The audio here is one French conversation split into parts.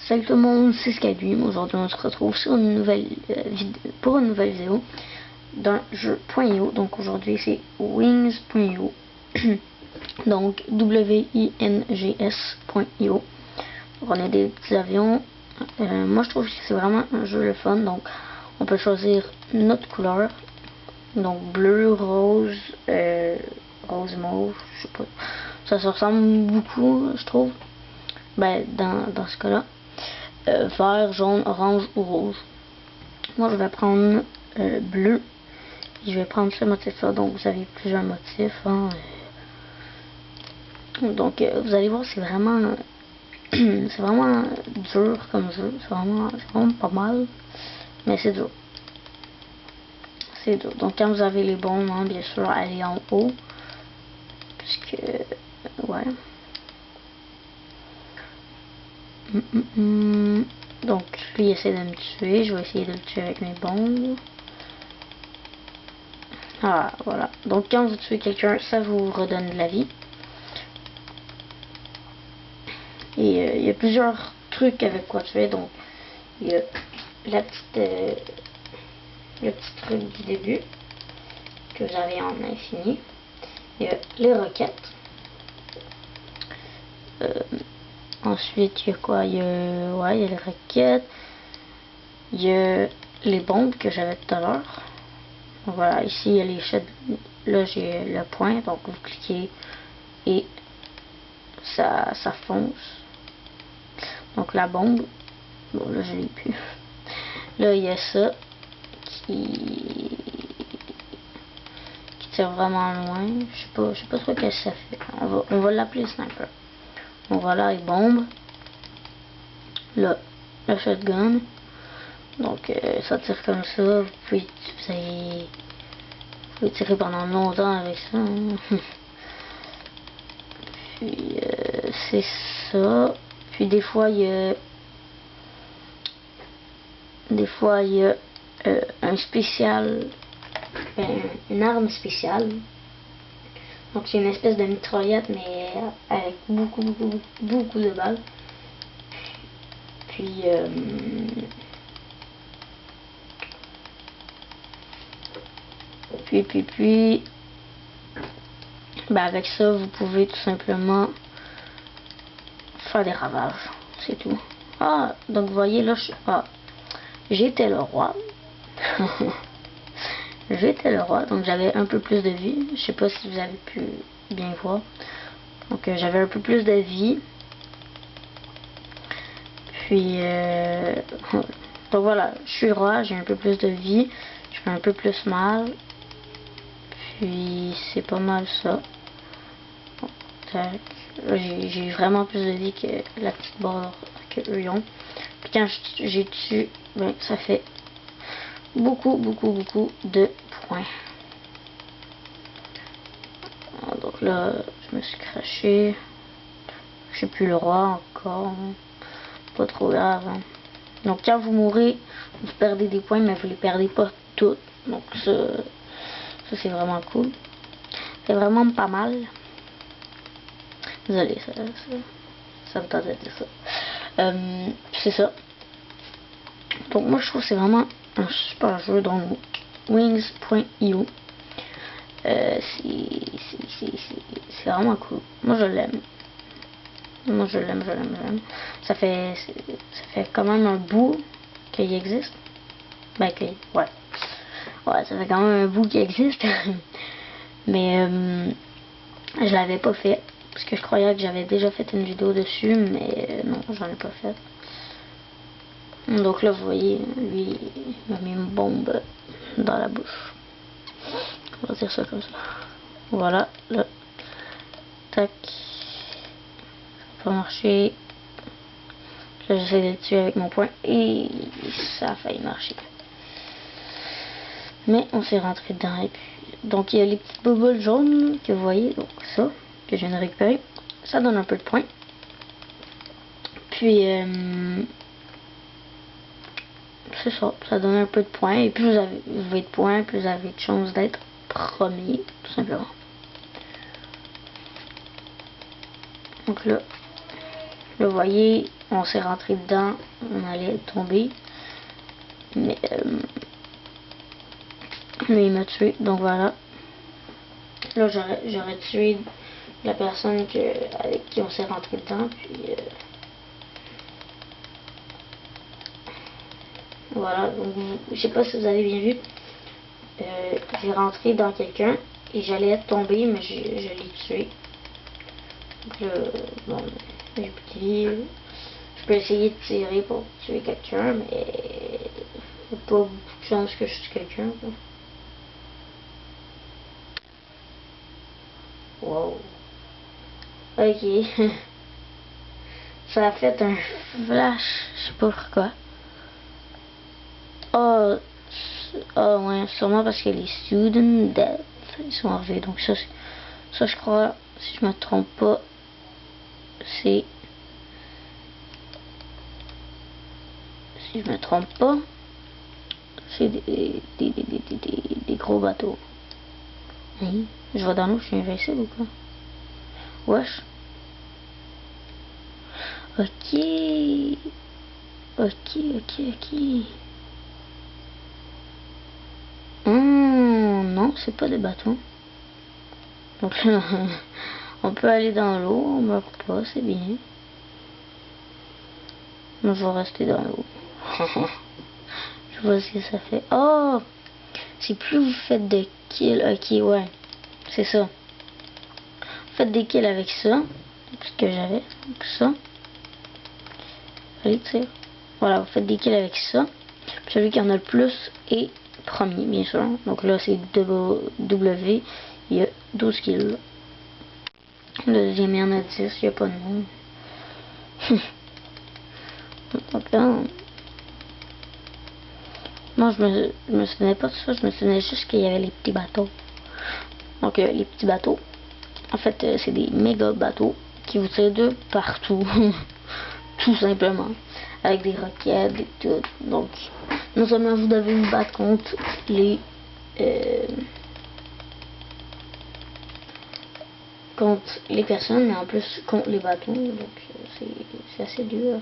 Salut tout le monde, c'est Skybeam. Aujourd'hui on se retrouve sur une nouvelle pour une nouvelle vidéo d'un jeu .io. Donc aujourd'hui c'est Wings.io. Donc WINGS.io. On a des petits avions. Moi je trouve que c'est vraiment un jeu le fun. Donc on peut choisir notre couleur. Donc bleu, rose, rose mauve, je sais pas. Ça se ressemble beaucoup, je trouve. Ben dans ce cas-là. Vert, jaune, orange ou rouge. Moi je vais prendre bleu. Et je vais prendre ce motif-là. Donc vous avez plusieurs motifs. Hein. Donc vous allez voir, c'est vraiment c'est vraiment dur comme jeu. C'est vraiment pas mal. Mais c'est dur. C'est dur. Donc quand vous avez les bons, hein, bien sûr, allez en haut. Puisque ouais. Donc lui il essaie de me tuer. Je vais essayer de le tuer avec mes bombes. Ah, voilà. Donc quand vous tuez quelqu'un, ça vous redonne de la vie. Et il y a plusieurs trucs avec quoi tuer. Donc il y a le petit truc du début que vous avez en infini. Il y a les roquettes. Ensuite il y a quoi? Il y a les roquettes. Il y a les bombes que j'avais tout à l'heure. Voilà, ici il y a les chutes. Là j'ai le point, donc vous cliquez et ça fonce. Donc la bombe, bon là je l'ai plus. Là il y a ça qui tire vraiment loin. Je sais pas trop qu'est-ce que ça fait. On va l'appeler sniper. Donc voilà les bombes. Là le shotgun. Donc ça tire comme ça. Vous pouvez tirer pendant longtemps avec ça. Hein. Puis c'est ça. Puis des fois il y a un spécial, une arme spéciale. Donc c'est une espèce de mitraillette mais avec beaucoup de balles. Puis ben avec ça vous pouvez tout simplement faire des ravages, c'est tout. Ah, donc vous voyez là, j'étais le roi. J'étais le roi, donc j'avais un peu plus de vie. Je sais pas si vous avez pu bien voir. Donc j'avais un peu plus de vie. Puis donc voilà, je suis roi, j'ai un peu plus de vie. Je fais un peu plus mal. Puis c'est pas mal ça. J'ai vraiment plus de vie que la petite barre que eux ont. Puis quand j'ai tué, ben, ça fait beaucoup de points. Alors, donc là, je me suis craché. Je suis plus le roi encore. Pas trop grave. Hein. Donc quand vous mourrez, vous perdez des points, mais vous les perdez pas tous. Donc ça c'est vraiment cool. C'est vraiment pas mal. Désolé, ça me tentait de dire ça. C'est ça. Donc moi je trouve que c'est vraiment un super jeu. Donc Wings.io. C'est vraiment cool. Moi je l'aime. Je l'aime. Ça fait quand même un bout qu'il existe. Ben ouais, ça fait quand même un bout qu'il existe. Mais je l'avais pas fait. Parce que je croyais que j'avais déjà fait une vidéo dessus. Mais non, j'en ai pas fait. Donc là, vous voyez, lui, il m'a mis une bombe dans la bouche. On va dire ça comme ça. Voilà, là. Tac. Ça va marcher. Là, j'essaie de le tuer avec mon poing. Et ça a failli marcher. Mais on s'est rentré dedans. Et puis, donc, il y a les petites boules jaunes que vous voyez. Donc, ça, que je viens de récupérer. Ça donne un peu de points. Puis, c'est ça. Ça donne un peu de points. Et plus vous avez de points, plus vous avez de chances d'être premier, tout simplement. Donc là, Là, vous voyez, on s'est rentré dedans, on allait tomber. Mais lui, il m'a tué, donc voilà. Là, j'aurais tué la personne avec qui on s'est rentré dedans, puis voilà. Donc, je sais pas si vous avez bien vu. J'ai rentré dans quelqu'un et j'allais tomber, mais je l'ai tué. Donc là, bon, j'ai plus de vie. Je peux essayer de tirer pour tuer quelqu'un, mais il n'y a pas beaucoup de chance que je tue quelqu'un. Wow. Ok. Ça a fait un flash, je sais pas pourquoi. Oh, oh ouais, sûrement parce que les student death, ils sont arrivés. Donc ça je crois, si je me trompe pas, c'est... Si je me trompe pas, c'est des gros bateaux. Hein? Je vais dans l'eau, je suis invincible ou quoi? Wesh. Ok. Ok. Non, c'est pas des bateaux. Donc là, on peut aller dans l'eau, on meurt pas, c'est bien. Mais je vais rester dans l'eau. Je vois ce que ça fait. Oh! C'est plus vous faites de kills. Ok, ouais. C'est ça. Vous faites des kills avec ça. C'est ce que j'avais. Ça. Allez, tire. Voilà, vous faites des kills avec ça. Puis celui qui en a le plus est premier, bien sûr. Donc là, c'est W. Il y a 12 kills. Le deuxième, il y en a 10. Il n'y a pas de nom. Donc là... Moi, je me souvenais pas de ça. Je me souvenais juste qu'il y avait les petits bateaux. Donc, les petits bateaux, en fait, c'est des méga bateaux qui vous tirent de partout. Tout simplement. Avec des roquettes et tout. Donc, non seulement vous devez vous battre contre les... contre les personnes, mais en plus contre les bateaux. Donc, c'est assez dur.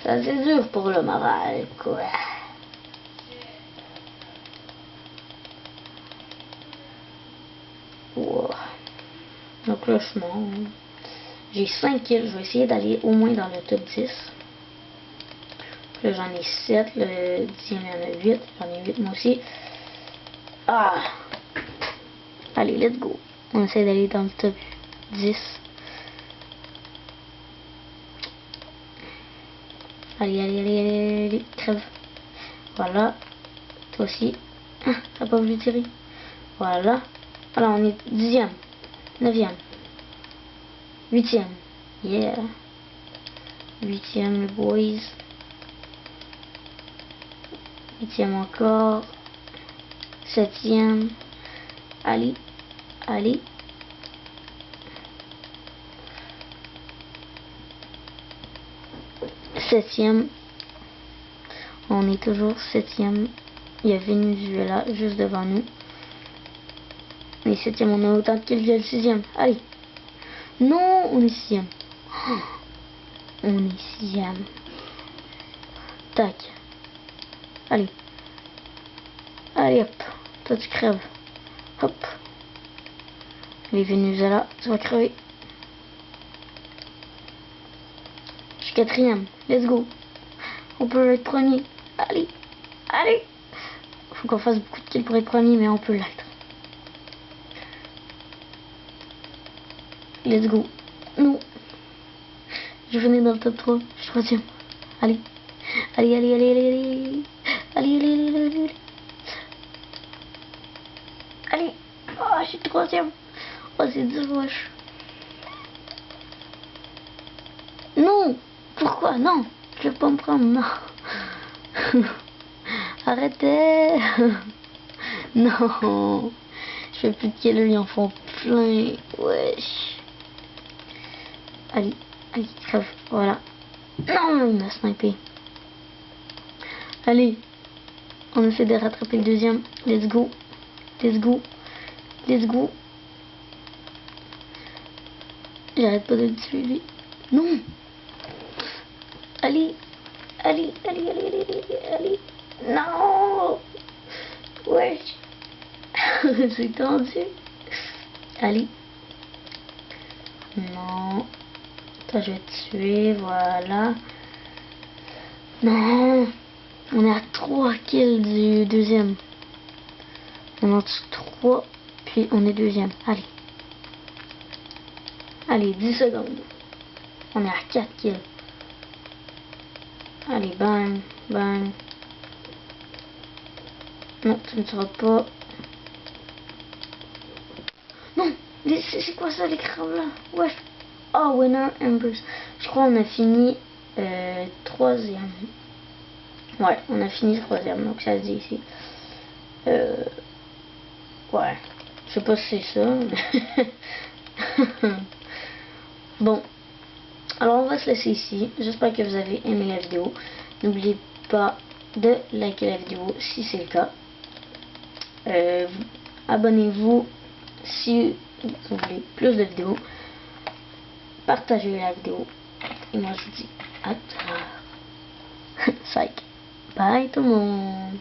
C'est assez dur pour le moral, quoi. Wow. Donc là, je mort. J'ai 5 kills. Je vais essayer d'aller au moins dans le top 10. Là, j'en ai 7. Le 10e, il y en a 8. J'en ai 8 moi aussi. Ah! Allez, let's go. On essaie d'aller dans le top 10. Allez. Crève. Voilà. Toi aussi. Ah, t'as pas voulu tirer. Voilà. Voilà, on est 10e. 9e. 8e. Yeah. 8e, les boys. 8e encore. 7e. Allez. 7e. On est toujours 7e. Il y a Venezuela juste devant nous. On est 7e. On a autant de kills que le 6e. Allez. Non, on est 6e. On est 6e. Tac. Allez. Allez, hop. Toi, tu crèves. Hop. Les Venezuela, tu vas crever. Je suis 4e. Let's go. On peut être premier. Allez. Faut qu'on fasse beaucoup de kills pour être premier, mais on peut l'être. Let's go. Non. Je venais dans le top 3. Je suis 3e. Allez. Allez. Oh, je suis 3e. Oh, c'est dur, wesh. Non. Pourquoi? Non. Je vais pas me prendre. Non. Arrêtez. Non. Je fais plus de kills, ils en font plein. Wesh. Allez, crève. Voilà. Non, il m'a snipé. Allez. On essaie de rattraper le deuxième. Let's go. J'arrête pas de le tuer, lui. Non. Allez. Allez, allez, allez, allez, allez, allez. Non. Wesh. C'est tendu. Allez. Non. Toi, je vais te tuer, voilà. Non. On est à 3 kills du deuxième. On en tue 3, puis on est deuxième. Allez. Allez, 10 secondes. On est à 4 kills. Allez, bang, bang. Non, tu ne seras pas. Non, c'est quoi ça l'écran là? Ouais. Oh, winner Embers. Je crois qu'on a fini troisième. Ouais, on a fini troisième, donc ça se dit ici. Ouais, je sais pas si c'est ça. Mais bon, alors on va se laisser ici. J'espère que vous avez aimé la vidéo. N'oubliez pas de liker la vidéo si c'est le cas. Abonnez-vous si vous voulez plus de vidéos. Partagez la vidéo. Et moi je vous dis à tout à l'heure. Psych. Bye tout le monde.